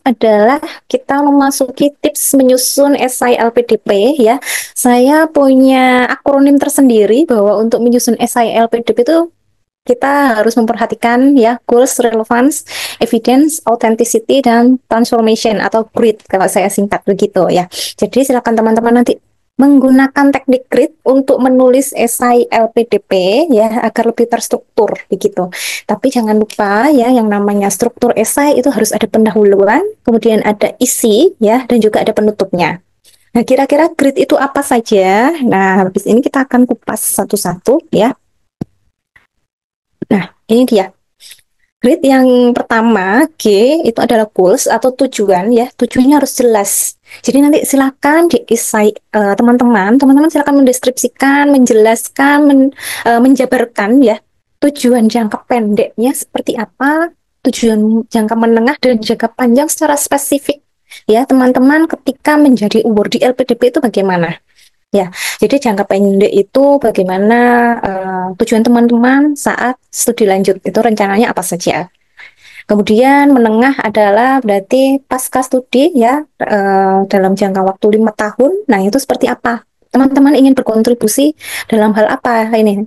adalah kita memasuki tips menyusun esai LPDP ya. Saya punya akronim tersendiri bahwa untuk menyusun esai LPDP itu kita harus memperhatikan ya goals, relevance, evidence, authenticity, dan transformation atau grid kalau saya singkat begitu ya. Jadi silakan teman-teman nanti menggunakan teknik grid untuk menulis esai LPDP ya agar lebih terstruktur begitu. Tapi jangan lupa ya yang namanya struktur esai itu harus ada pendahuluan, kemudian ada isi ya dan juga ada penutupnya. Nah, kira-kira grid itu apa saja? Nah, habis ini kita akan kupas satu-satu ya. Nah, ini dia. Grid yang pertama, G, itu adalah goals atau tujuan ya. Tujuannya harus jelas. Jadi nanti silakan di esai teman-teman silakan mendeskripsikan, menjelaskan, menjabarkan ya tujuan jangka pendeknya seperti apa, tujuan jangka menengah dan jangka panjang secara spesifik ya teman-teman ketika menjadi award di LPDP itu bagaimana. Ya, jadi jangka pendek itu bagaimana tujuan teman-teman saat studi lanjut itu rencananya apa saja. Kemudian menengah adalah berarti pasca studi ya dalam jangka waktu 5 tahun. Nah itu seperti apa? Teman-teman ingin berkontribusi dalam hal apa ini?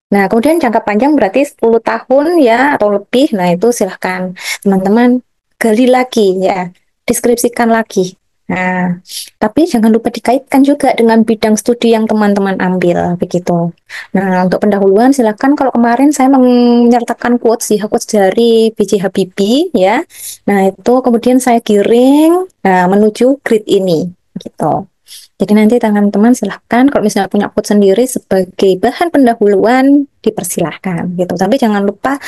Nah kemudian jangka panjang berarti 10 tahun ya atau lebih. Nah itu silahkan teman-teman gali lagi ya, deskripsikan lagi. Nah, tapi jangan lupa dikaitkan juga dengan bidang studi yang teman-teman ambil, begitu. Nah, untuk pendahuluan silakan kalau kemarin saya menyertakan quotes ya, quotes dari B.J. Habibie ya. Nah, itu kemudian saya giring menuju grid ini, gitu. Jadi nanti teman-teman silahkan kalau misalnya punya quote sendiri sebagai bahan pendahuluan dipersilahkan gitu. Tapi jangan lupa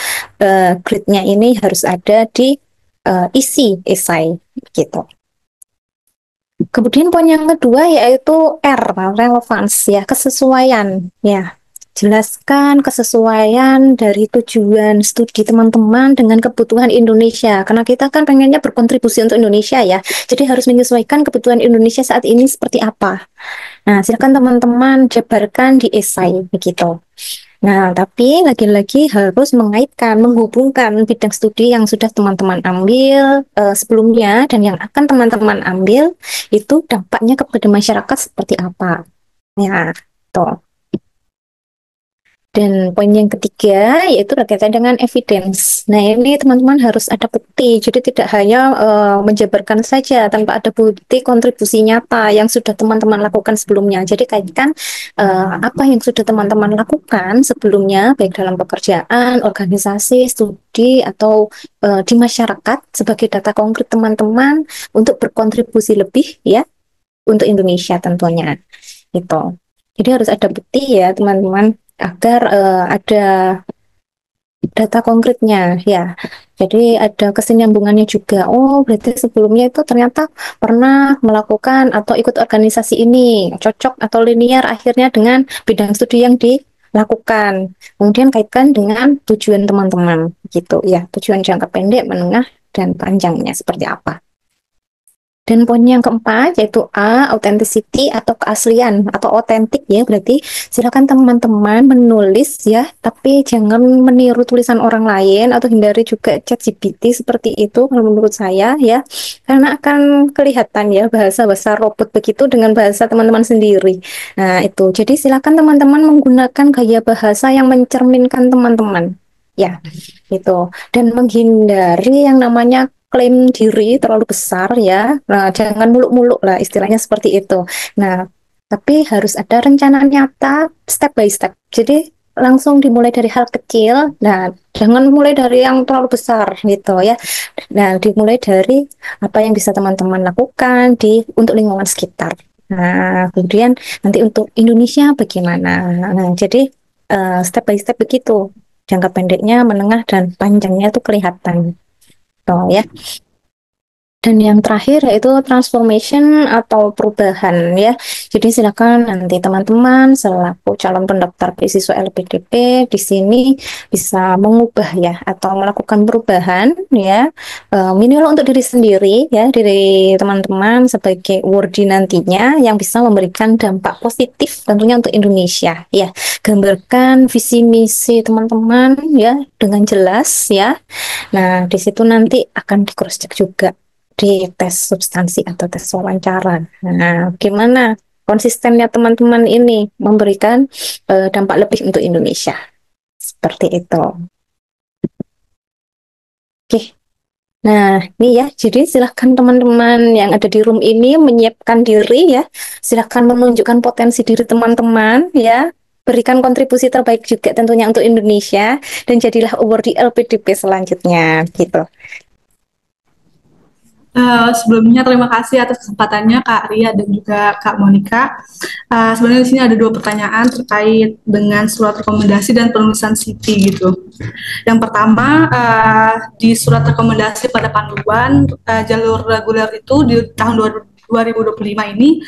gridnya ini harus ada di isi esai gitu. Kemudian poin yang kedua yaitu R, relevance ya, kesesuaian ya. Jelaskan kesesuaian dari tujuan studi teman-teman dengan kebutuhan Indonesia. Karena kita kan pengennya berkontribusi untuk Indonesia ya. Jadi harus menyesuaikan kebutuhan Indonesia saat ini seperti apa. Nah, silakan teman-teman jabarkan di esai begitu. Nah, tapi lagi-lagi harus mengaitkan, menghubungkan bidang studi yang sudah teman-teman ambil sebelumnya dan yang akan teman-teman ambil itu dampaknya kepada masyarakat seperti apa. Ya, tuh. Dan poin yang ketiga yaitu berkaitan dengan evidence. Nah, ini teman-teman harus ada bukti. Jadi tidak hanya menjabarkan saja tanpa ada bukti kontribusi nyata yang sudah teman-teman lakukan sebelumnya. Jadi kaitkan apa yang sudah teman-teman lakukan sebelumnya baik dalam pekerjaan, organisasi, studi atau di masyarakat sebagai data konkret teman-teman untuk berkontribusi lebih ya untuk Indonesia tentunya. Gitu. Jadi harus ada bukti ya teman-teman agar ada data konkretnya ya. Jadi ada kesinambungannya juga. Oh, berarti sebelumnya itu ternyata pernah melakukan atau ikut organisasi ini, cocok atau linear akhirnya dengan bidang studi yang dilakukan. Kemudian kaitkan dengan tujuan teman-teman gitu ya. Tujuan jangka pendek, menengah dan panjangnya seperti apa. Dan poin yang keempat yaitu A, authenticity atau keaslian atau otentik ya, berarti silakan teman-teman menulis ya, tapi jangan meniru tulisan orang lain atau hindari juga ChatGPT seperti itu kalau menurut saya ya, karena akan kelihatan ya bahasa-bahasa robot begitu dengan bahasa teman-teman sendiri. Nah itu, jadi silakan teman-teman menggunakan gaya bahasa yang mencerminkan teman-teman ya, itu dan menghindari yang namanya klaim diri terlalu besar ya. Nah, jangan muluk-muluk lah istilahnya seperti itu. Nah, tapi harus ada rencana nyata step by step. Jadi langsung dimulai dari hal kecil. Nah, jangan mulai dari yang terlalu besar gitu ya. Nah, dimulai dari apa yang bisa teman-teman lakukan di untuk lingkungan sekitar. Nah, kemudian nanti untuk Indonesia bagaimana? Nah, jadi step by step begitu. Jangka pendeknya, menengah dan panjangnya itu kelihatan. Tuh ya. Dan yang terakhir yaitu transformation atau perubahan ya. Jadi silakan nanti teman-teman selaku calon pendaftar beasiswa LPDP di sini bisa mengubah ya atau melakukan perubahan ya minimal untuk diri sendiri ya, diri teman-teman sebagai awardee nantinya yang bisa memberikan dampak positif tentunya untuk Indonesia ya. Gambarkan visi misi teman-teman ya dengan jelas ya. Nah, di situ nanti akan di cross check juga di tes substansi atau tes wawancara. Nah, gimana konsistennya teman-teman ini memberikan dampak lebih untuk Indonesia? Seperti itu. Oke. Nah, ini ya, jadi silahkan teman-teman yang ada di room ini menyiapkan diri ya. Silahkan menunjukkan potensi diri teman-teman ya. Berikan kontribusi terbaik juga tentunya untuk Indonesia dan jadilah award di LPDP selanjutnya gitu. Sebelumnya terima kasih atas kesempatannya Kak Ria dan juga Kak Monica. Sebenarnya di sini ada dua pertanyaan terkait dengan surat rekomendasi dan penulisan CV gitu. Yang pertama, di surat rekomendasi pada panduan jalur reguler itu di tahun 2025 ini,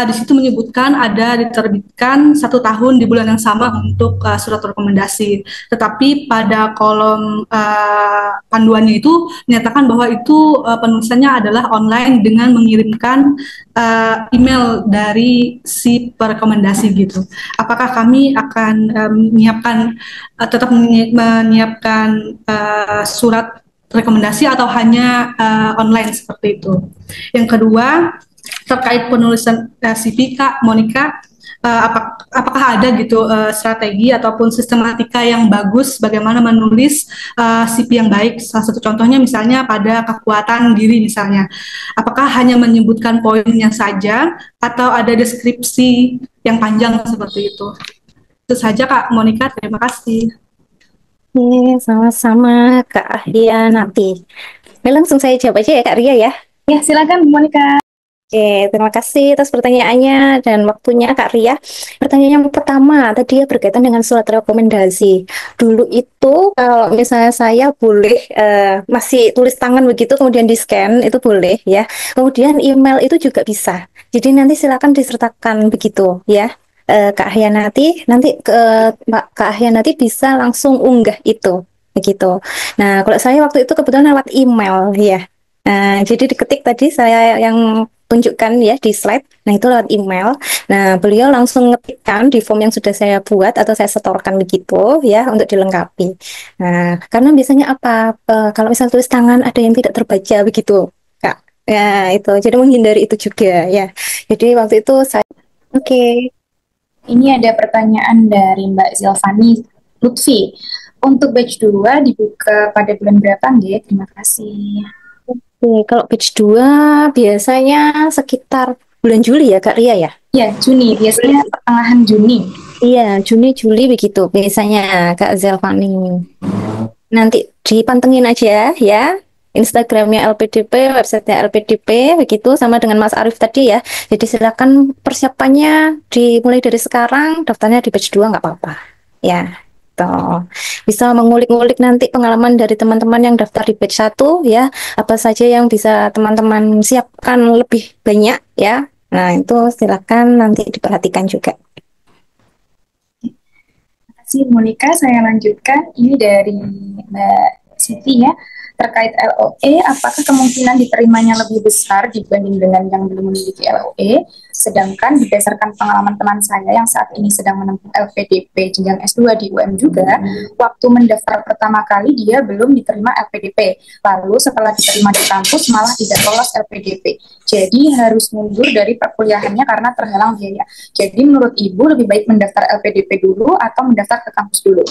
di situ menyebutkan ada diterbitkan 1 tahun di bulan yang sama untuk surat rekomendasi. Tetapi pada kolom panduannya itu menyatakan bahwa itu penulisannya adalah online dengan mengirimkan email dari si perekomendasi gitu. Apakah kami akan menyiapkan tetap menyiapkan surat rekomendasi atau hanya online seperti itu? Yang kedua, terkait penulisan CV Kak Monica, apakah ada gitu strategi ataupun sistematika yang bagus bagaimana menulis CV yang baik? Salah satu contohnya misalnya pada kekuatan diri misalnya. Apakah hanya menyebutkan poinnya saja atau ada deskripsi yang panjang seperti itu? Itu saja Kak Monica, terima kasih. Oke, sama-sama Kak Ahlia nanti. Ini langsung saya jawab aja ya Kak Ria ya. Ya, silakan Monica. Oke, terima kasih atas pertanyaannya dan waktunya Kak Ria. Pertanyaan yang pertama tadi ya berkaitan dengan surat rekomendasi. Dulu itu kalau misalnya saya boleh masih tulis tangan begitu kemudian di scan itu boleh ya. Kemudian email itu juga bisa. Jadi nanti silakan disertakan begitu ya. Kak Ahyanati nanti Kak Ahyanati bisa langsung unggah itu begitu. Nah, kalau saya waktu itu kebetulan lewat email ya. Nah, jadi diketik tadi saya yang tunjukkan ya di slide. Nah, itu lewat email. Nah, beliau langsung ngetikkan di form yang sudah saya buat atau saya setorkan begitu ya untuk dilengkapi. Nah, karena biasanya apa? Kalau misal tulis tangan ada yang tidak terbaca begitu, Kak. Ya, itu. Jadi menghindari itu juga ya. Jadi waktu itu saya oke. Ini ada pertanyaan dari Mbak Zilvani Lutfi. Untuk batch 2 dibuka pada bulan berapa, Nggih? Terima kasih. Oke, kalau batch 2 biasanya sekitar bulan Juli ya, Kak Ria ya? Ya, Juni. Biasanya pertengahan Juni. Iya, Juni, Juli begitu biasanya, Kak Zelvani. Nanti dipantengin aja ya. Instagramnya LPDP, websitenya LPDP, begitu sama dengan Mas Arief tadi ya. Jadi silakan persiapannya dimulai dari sekarang, daftarnya di batch 2 nggak apa-apa. Ya, toh. Bisa mengulik-ngulik nanti pengalaman dari teman-teman yang daftar di batch 1 ya. Apa saja yang bisa teman-teman siapkan lebih banyak ya. Nah, itu silakan nanti diperhatikan juga. Terima kasih, Monica. Saya lanjutkan. Ini dari Mbak Siti ya. Terkait LOE, apakah kemungkinan diterimanya lebih besar dibanding dengan yang belum memiliki LOE? Sedangkan berdasarkan pengalaman teman saya yang saat ini sedang menempuh LPDP jenjang S2 di UM juga, waktu mendaftar pertama kali dia belum diterima LPDP. Lalu setelah diterima di kampus malah tidak lolos LPDP. Jadi harus mundur dari perkuliahannya karena terhalang biaya. Jadi menurut Ibu lebih baik mendaftar LPDP dulu atau mendaftar ke kampus dulu?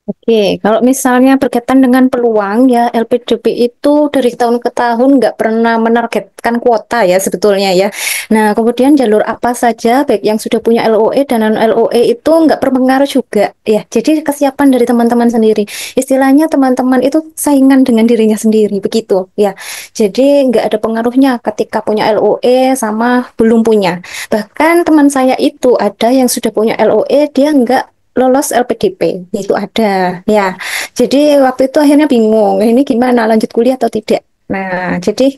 Oke, kalau misalnya berkaitan dengan peluang ya LPDP itu dari tahun ke tahun nggak pernah menargetkan kuota ya sebetulnya ya. Nah, kemudian jalur apa saja baik yang sudah punya LOE dan non LOE itu nggak berpengaruh juga ya. Jadi kesiapan dari teman-teman sendiri. Istilahnya teman-teman itu saingan dengan dirinya sendiri begitu ya. Jadi nggak ada pengaruhnya ketika punya LOE sama belum punya. Bahkan teman saya itu ada yang sudah punya LOE dia nggak lolos LPDP itu ada ya. Jadi waktu itu akhirnya bingung ini gimana lanjut kuliah atau tidak. Nah, jadi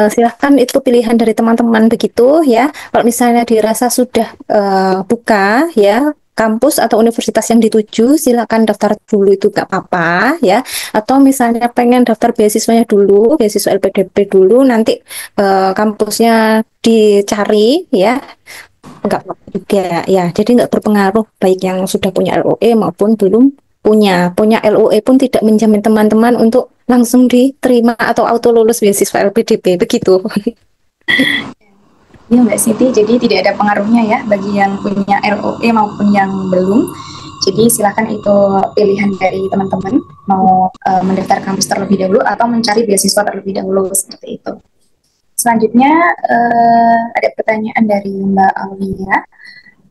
silahkan itu pilihan dari teman-teman begitu ya. Kalau misalnya dirasa sudah buka ya kampus atau universitas yang dituju, silakan daftar dulu itu gak apa-apa ya. Atau misalnya pengen daftar beasiswanya dulu, beasiswa LPDP dulu, nanti kampusnya dicari ya. Enggak juga ya, jadi nggak berpengaruh baik yang sudah punya LOE maupun belum punya LOE pun tidak menjamin teman-teman untuk langsung diterima atau auto lulus beasiswa LPDP begitu. Iya Mbak Siti, jadi tidak ada pengaruhnya ya bagi yang punya LOE maupun yang belum. Jadi silakan itu pilihan dari teman-teman mau mendaftar kampus terlebih dahulu atau mencari beasiswa terlebih dahulu seperti itu. Selanjutnya ada pertanyaan dari Mbak Aulia.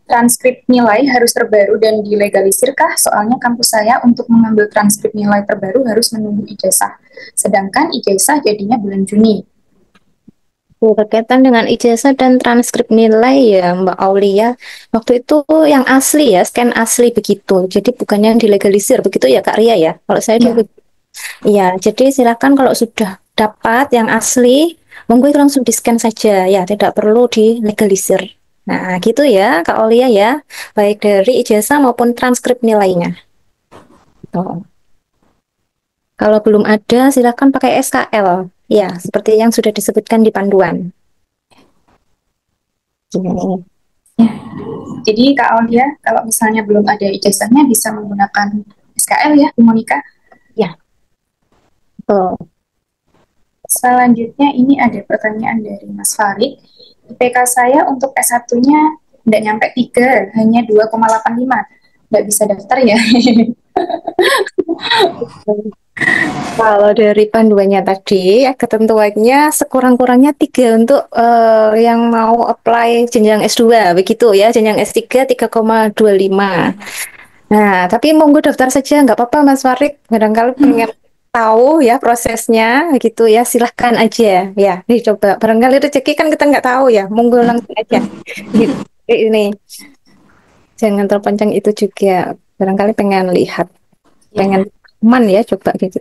Transkrip nilai harus terbaru dan dilegalisirkah? Soalnya kampus saya untuk mengambil transkrip nilai terbaru harus menunggu ijazah. Sedangkan ijazah jadinya bulan Juni. Berkaitan dengan ijazah dan transkrip nilai ya Mbak Aulia, waktu itu yang asli ya, scan asli begitu. Jadi bukannya yang dilegalisir begitu ya Kak Ria ya. Kalau saya dulu, ya. Jadi silakan kalau sudah dapat yang asli, monggo itu langsung di scan saja ya, tidak perlu dilegalisir. Nah gitu ya Kak Aulia ya, baik dari ijazah maupun transkrip nilainya. Tuh. Kalau belum ada, silakan pakai SKL. Ya, seperti yang sudah disebutkan di panduan. Gini. Ya. Jadi Kak Aulia, kalau misalnya belum ada ijazahnya bisa menggunakan SKL ya, Bu Monika? Ya, betul. Selanjutnya ini ada pertanyaan dari Mas Farid. IPK saya untuk S1-nya tidak nyampe 3, hanya 2,85. Nggak bisa daftar ya? Kalau dari panduannya tadi, ya, ketentuannya sekurang-kurangnya 3 untuk yang mau apply jenjang S2, begitu ya, jenjang S3 3,25. Nah, tapi monggo daftar saja, nggak apa-apa Mas Farid, barangkali pengen tahu ya prosesnya, gitu ya, silahkan aja, ya, dicoba. Barangkali rezeki kan kita nggak tahu ya, monggo langsung aja. Gitu. Ini, jangan terpancang itu juga, barangkali pengen lihat, pengen teman ya, coba gitu.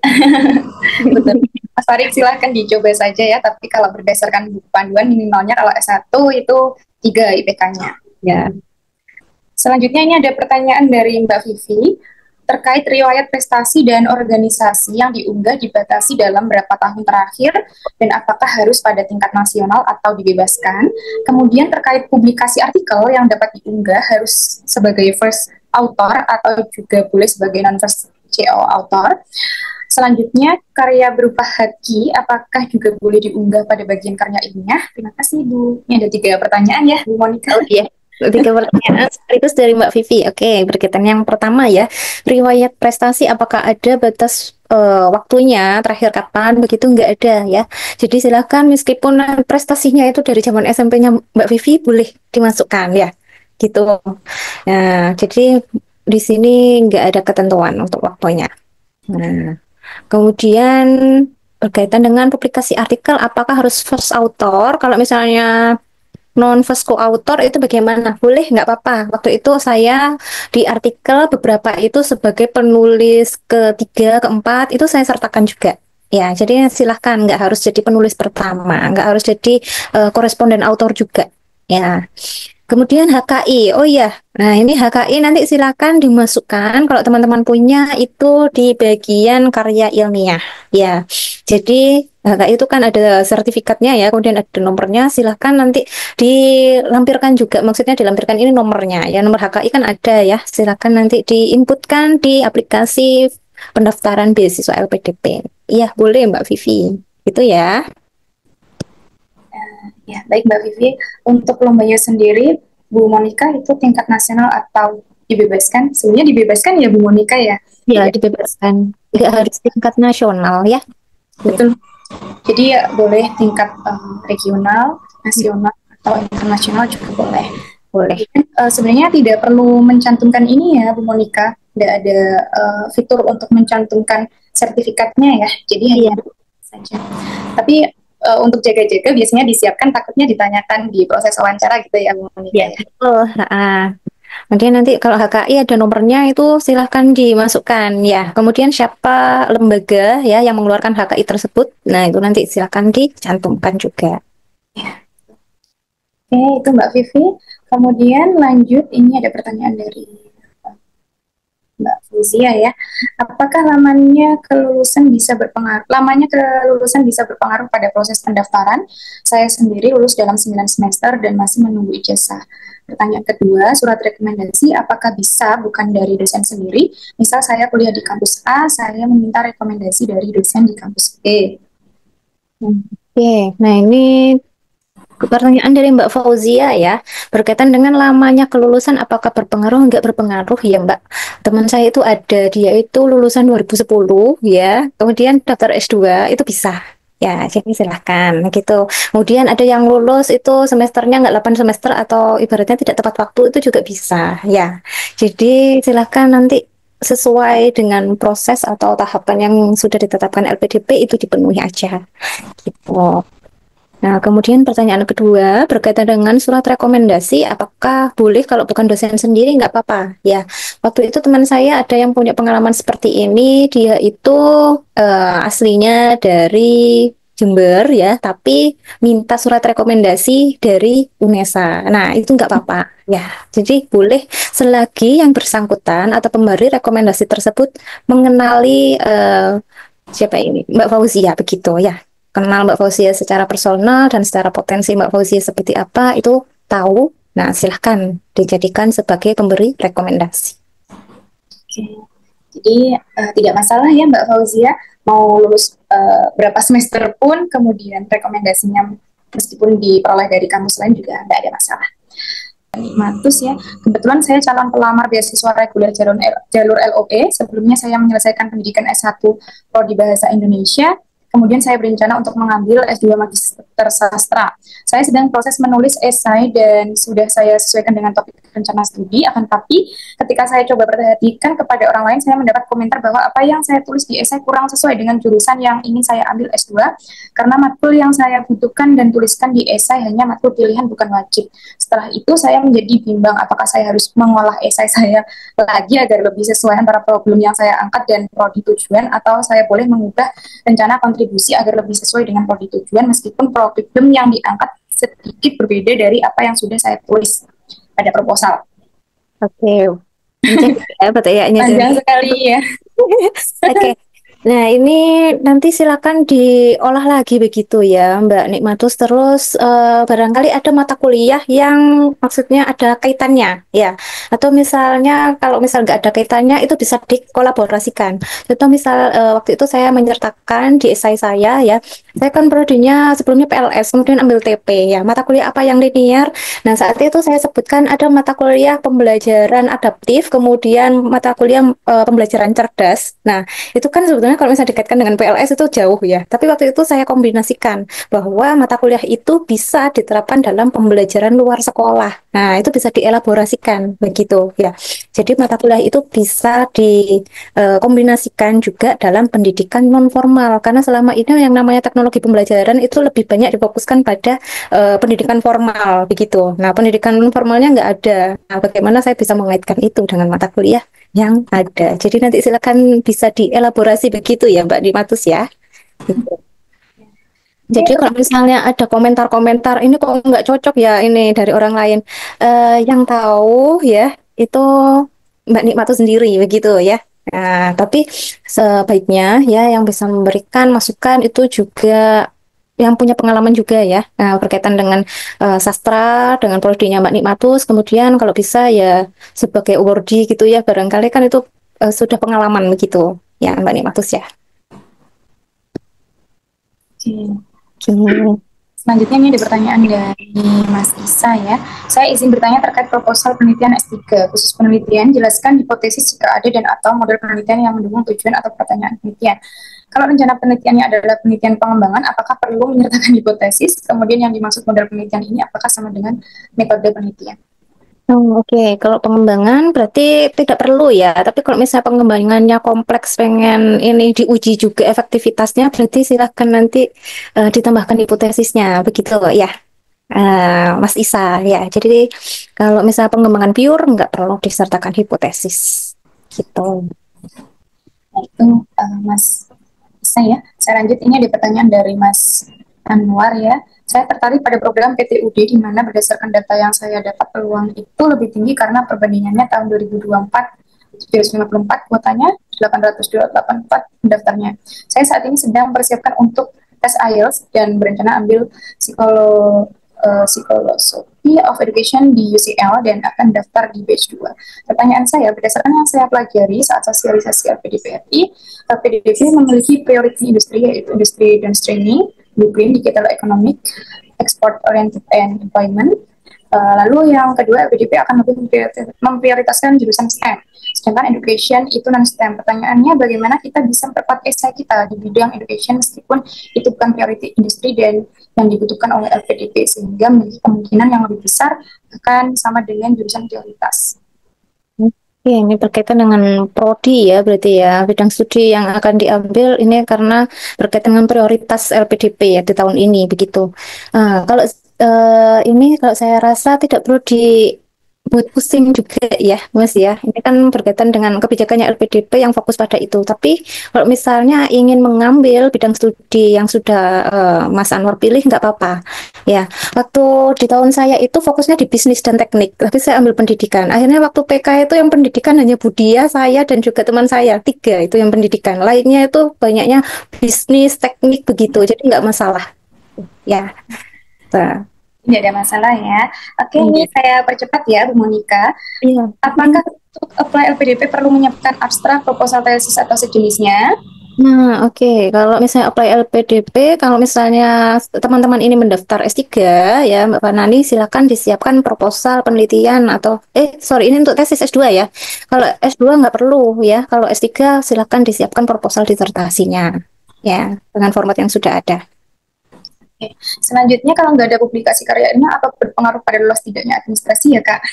Betul. Mas Farid silahkan dicoba saja ya, tapi kalau berdasarkan buku panduan minimalnya kalau S1 itu 3 IPK-nya. Ya. Selanjutnya ini ada pertanyaan dari Mbak Vivi terkait riwayat prestasi dan organisasi yang diunggah dibatasi dalam berapa tahun terakhir dan apakah harus pada tingkat nasional atau dibebaskan. Kemudian terkait publikasi artikel yang dapat diunggah harus sebagai first author atau juga boleh sebagai non-first CO author. Selanjutnya, karya berupa haki, apakah juga boleh diunggah pada bagian karya ilmiah? Terima kasih, Bu. Ini ada 3 pertanyaan ya, Bu Monika. Oh iya, 3 pertanyaan sekaligus dari Mbak Vivi. Oke, berkaitan yang pertama ya, riwayat prestasi apakah ada batas waktunya, terakhir kapan, begitu nggak ada ya. Jadi silakan meskipun prestasinya itu dari zaman SMP-nya Mbak Vivi boleh dimasukkan ya, gitu. Nah, jadi di sini nggak ada ketentuan untuk waktunya. Nah, kemudian berkaitan dengan publikasi artikel, apakah harus first author? Kalau misalnya non first co-author itu bagaimana? Boleh nggak apa-apa. Waktu itu saya di artikel beberapa itu sebagai penulis ketiga, keempat itu saya sertakan juga. Ya, jadi silahkan nggak harus jadi penulis pertama, nggak harus jadi koresponden autor juga. Ya. Kemudian HKI, oh iya, nah ini HKI nanti silakan dimasukkan kalau teman-teman punya itu di bagian karya ilmiah, ya. Jadi HKI itu kan ada sertifikatnya ya, kemudian ada nomornya, silakan nanti dilampirkan juga, maksudnya dilampirkan ini nomornya, ya nomor HKI kan ada ya, silakan nanti diinputkan di aplikasi pendaftaran beasiswa LPDP. Iya, boleh Mbak Vivi, itu ya. Ya, baik Mbak Vivi. Untuk lombanya sendiri, Bu Monika itu tingkat nasional atau dibebaskan? Sebenarnya dibebaskan ya Bu Monika ya? Ya, dibebaskan. Tidak harus tingkat nasional ya. Betul. Jadi ya boleh tingkat regional, nasional, atau internasional juga boleh. Boleh. Sebenarnya tidak perlu mencantumkan ini ya Bu Monika. Tidak ada fitur untuk mencantumkan sertifikatnya ya. Jadi hanya saja. Tapi untuk jaga-jaga biasanya disiapkan takutnya ditanyakan di proses wawancara gitu ya Bu Monika. Ya, betul. Kemudian nanti kalau HKI ada nomornya itu silahkan dimasukkan ya. Kemudian siapa lembaga ya yang mengeluarkan HKI tersebut, nah itu nanti silahkan dicantumkan juga. Oke, itu Mbak Vivi. Kemudian lanjut, ini ada pertanyaan dari Mbak Fuzia ya. Apakah lamanya kelulusan bisa berpengaruh pada proses pendaftaran? Saya sendiri lulus dalam 9 semester dan masih menunggu ijazah. Pertanyaan kedua, surat rekomendasi apakah bisa bukan dari dosen sendiri? Misal saya kuliah di kampus A, saya meminta rekomendasi dari dosen di kampus B. Oke, nah ini pertanyaan dari Mbak Fauzia ya, berkaitan dengan lamanya kelulusan apakah berpengaruh? Enggak berpengaruh ya Mbak. Teman saya itu ada, dia itu lulusan 2010 ya, kemudian daftar S2 itu bisa. Ya, jadi silahkan gitu. Kemudian ada yang lulus itu semesternya nggak 8 semester atau ibaratnya tidak tepat waktu itu juga bisa ya. Jadi silahkan nanti sesuai dengan proses atau tahapan yang sudah ditetapkan LPDP itu dipenuhi aja gitu. Nah, kemudian pertanyaan kedua berkaitan dengan surat rekomendasi, apakah boleh kalau bukan dosen sendiri nggak apa-apa? Ya, waktu itu teman saya ada yang punya pengalaman seperti ini, dia itu aslinya dari Jember ya, tapi minta surat rekomendasi dari UNESA. Nah, itu nggak apa-apa. Ya, jadi boleh selagi yang bersangkutan atau pemberi rekomendasi tersebut mengenali siapa ini, Mbak Fauzia begitu ya, kenal Mbak Fauzia secara personal dan secara potensi Mbak Fauzia seperti apa itu tahu. Nah, silahkan dijadikan sebagai pemberi rekomendasi. Oke. Jadi tidak masalah ya Mbak Fauzia mau lulus berapa semester pun kemudian rekomendasinya meskipun diperoleh dari kampus lain juga tidak ada masalah. Matus ya, kebetulan saya calon pelamar beasiswa reguler jalur LOE. Sebelumnya saya menyelesaikan pendidikan S1 Prodi Bahasa Indonesia. Kemudian saya berencana untuk mengambil S2 Magister Sastra. Saya sedang proses menulis esai dan sudah saya sesuaikan dengan topik rencana studi. Akan tapi ketika saya coba perhatikan kepada orang lain, saya mendapat komentar bahwa apa yang saya tulis di esai kurang sesuai dengan jurusan yang ingin saya ambil S2, karena matkul yang saya butuhkan dan tuliskan di esai hanya matkul pilihan bukan wajib. Setelah itu saya menjadi bimbang apakah saya harus mengolah esai saya lagi agar lebih sesuai antara problem yang saya angkat dan prodi tujuan, atau saya boleh mengubah rencana kontribusi agar lebih sesuai dengan prodi tujuan meskipun problem yang diangkat sedikit berbeda dari apa yang sudah saya tulis pada proposal. Oke, pertanyaannya panjang sekali ya. Oke. Nah, ini nanti silakan diolah lagi begitu ya, Mbak Nikmatus. Terus barangkali ada mata kuliah yang maksudnya ada kaitannya, ya. Atau misalnya kalau misal nggak ada kaitannya, itu bisa dikolaborasikan. Contoh misal waktu itu saya menyertakan di esai saya, ya. Saya kan prodinya sebelumnya PLS, kemudian ambil TP, ya. Mata kuliah apa yang linear? Nah, saat itu saya sebutkan ada mata kuliah pembelajaran adaptif, kemudian mata kuliah pembelajaran cerdas. Nah, itu kan sebetulnya kalau misalnya dikaitkan dengan PLS itu jauh ya. Tapi waktu itu saya kombinasikan bahwa mata kuliah itu bisa diterapkan dalam pembelajaran luar sekolah. Nah, itu bisa dielaborasikan begitu ya. Jadi mata kuliah itu bisa dikombinasikan juga dalam pendidikan non formal, karena selama ini yang namanya teknologi pembelajaran itu lebih banyak difokuskan pada pendidikan formal begitu. Nah, pendidikan non formalnya nggak ada. Nah, bagaimana saya bisa mengaitkan itu dengan mata kuliah yang ada? Jadi nanti silakan bisa dielaborasi begitu ya Mbak Dimatus ya. Gitu. Jadi kalau misalnya ada komentar-komentar ini kok nggak cocok ya ini dari orang lain, yang tahu ya itu Mbak Nikmatus sendiri begitu ya. Nah, tapi sebaiknya ya yang bisa memberikan masukan itu juga yang punya pengalaman juga ya. Nah, berkaitan dengan sastra, dengan prodinya Mbak Nikmatus, kemudian kalau bisa ya sebagai awardee gitu ya, barangkali kan itu sudah pengalaman begitu ya Mbak Nikmatus ya. Selanjutnya ini ada pertanyaan dari Mas Isa ya. Saya izin bertanya terkait proposal penelitian S3. Khusus penelitian, jelaskan hipotesis jika ada dan atau model penelitian yang mendukung tujuan atau pertanyaan penelitian. Kalau rencana penelitiannya adalah penelitian pengembangan, apakah perlu menyertakan hipotesis? Kemudian yang dimaksud model penelitian ini apakah sama dengan metode penelitian? Oke. Kalau pengembangan berarti tidak perlu ya. Tapi kalau misalnya pengembangannya kompleks, pengen ini diuji juga efektivitasnya, berarti silahkan nanti ditambahkan hipotesisnya, begitu ya, Mas Isa ya. Jadi kalau misalnya pengembangan pure nggak perlu disertakan hipotesis, gitu. Nah, itu Mas Isa ya. Saya lanjut, ini ada pertanyaan dari Mas Anwar ya. Saya tertarik pada program PTUD di mana berdasarkan data yang saya dapat peluang itu lebih tinggi karena perbandingannya tahun 2024 754, kuotanya 884 pendaftarnya. Saya saat ini sedang persiapkan untuk tes IELTS dan berencana ambil psikologi of education di UCL dan akan daftar di batch 2. Pertanyaan saya, berdasarkan yang saya pelajari saat sosialisasi LPDP RI, LPDP memiliki priority industri yaitu industri dan training, blueprint, digital economic, export oriented and employment. Lalu yang kedua, LPDP akan lebih memprioritaskan jurusan STEM. Sedangkan education itu non-STEM. Pertanyaannya, bagaimana kita bisa memperkuat esai kita di bidang education meskipun itu bukan priority industri dan yang dibutuhkan oleh LPDP, sehingga memiliki kemungkinan yang lebih besar akan sama dengan jurusan prioritas. Oke, ini berkaitan dengan prodi ya, berarti ya, bidang studi yang akan diambil ini karena berkaitan dengan prioritas LPDP ya di tahun ini, begitu. Kalau ini kalau saya rasa tidak perlu buat pusing juga ya, Mas ya. Ini kan berkaitan dengan kebijakannya LPDP yang fokus pada itu. Tapi kalau misalnya ingin mengambil bidang studi yang sudah Mas Anwar pilih, nggak apa-apa. Ya, waktu di tahun saya itu fokusnya di bisnis dan teknik, tapi saya ambil pendidikan. Akhirnya waktu PK itu yang pendidikan hanya Budia, saya dan juga teman saya, 3 itu yang pendidikan. Lainnya itu banyaknya bisnis, teknik begitu. Jadi nggak masalah. Ya. Nah. Tidak ada masalah ya. Oke, ini saya percepat ya, Bu Monica. Iya. Apakah untuk apply LPDP perlu menyiapkan abstrak, proposal tesis atau sejenisnya? Nah, oke. Kalau misalnya apply LPDP, kalau misalnya teman-teman ini mendaftar S3 ya, Mbak Fanani, silakan disiapkan proposal penelitian atau sorry, ini untuk tesis S2 ya. Kalau S2 nggak perlu ya. Kalau S3 silakan disiapkan proposal disertasinya ya, dengan format yang sudah ada. Oke. Selanjutnya, kalau nggak ada publikasi karyanya, apa berpengaruh pada lolos tidaknya administrasi ya, Kak?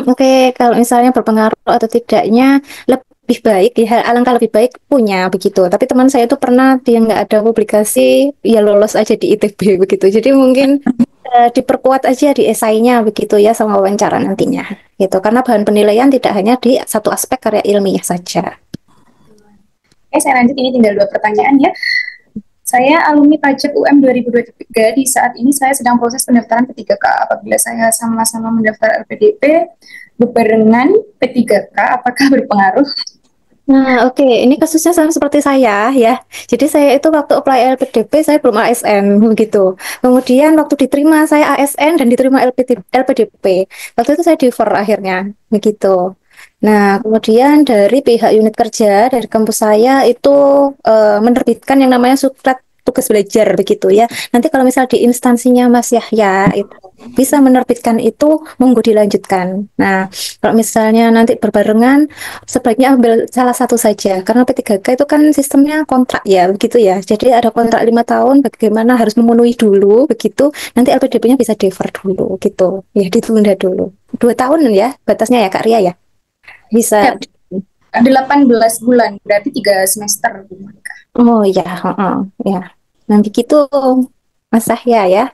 Oke. Kalau misalnya berpengaruh atau tidaknya, lebih baik ya, alangkah lebih baik punya begitu. Tapi teman saya itu pernah dia nggak ada publikasi, ya lolos aja di ITB begitu. Jadi mungkin diperkuat aja di esainya begitu ya sama wawancara nantinya gitu. Karena bahan penilaian tidak hanya di satu aspek karya ilmiah saja. Oke, saya lanjut, ini tinggal 2 pertanyaan ya. Saya alumni pajak UM 2023. Di saat ini saya sedang proses pendaftaran P3K. Apabila saya sama-sama mendaftar LPDP bebarengan P3K, apakah berpengaruh? Nah, oke. Ini kasusnya sama seperti saya ya. Jadi saya itu waktu apply LPDP saya belum ASN begitu. Kemudian waktu diterima saya ASN dan diterima LPDP. Waktu itu saya defer akhirnya begitu. Nah, kemudian dari pihak unit kerja dari kampus saya itu menerbitkan yang namanya surat tugas belajar begitu ya. Nanti kalau misal di instansinya Mas Yahya itu bisa menerbitkan itu, monggo dilanjutkan. Nah, kalau misalnya nanti berbarengan, sebaiknya ambil salah satu saja karena P3K itu kan sistemnya kontrak ya, begitu ya. Jadi ada kontrak 5 tahun, bagaimana harus memenuhi dulu begitu. Nanti LPDP-nya bisa defer dulu gitu, ya ditunda dulu. 2 tahun ya batasnya ya Kak Ria ya. Bisa. Ya, 18 bulan, berarti 3 semester. Oh ya, ya. Nanti gitu Mas Yahya ya.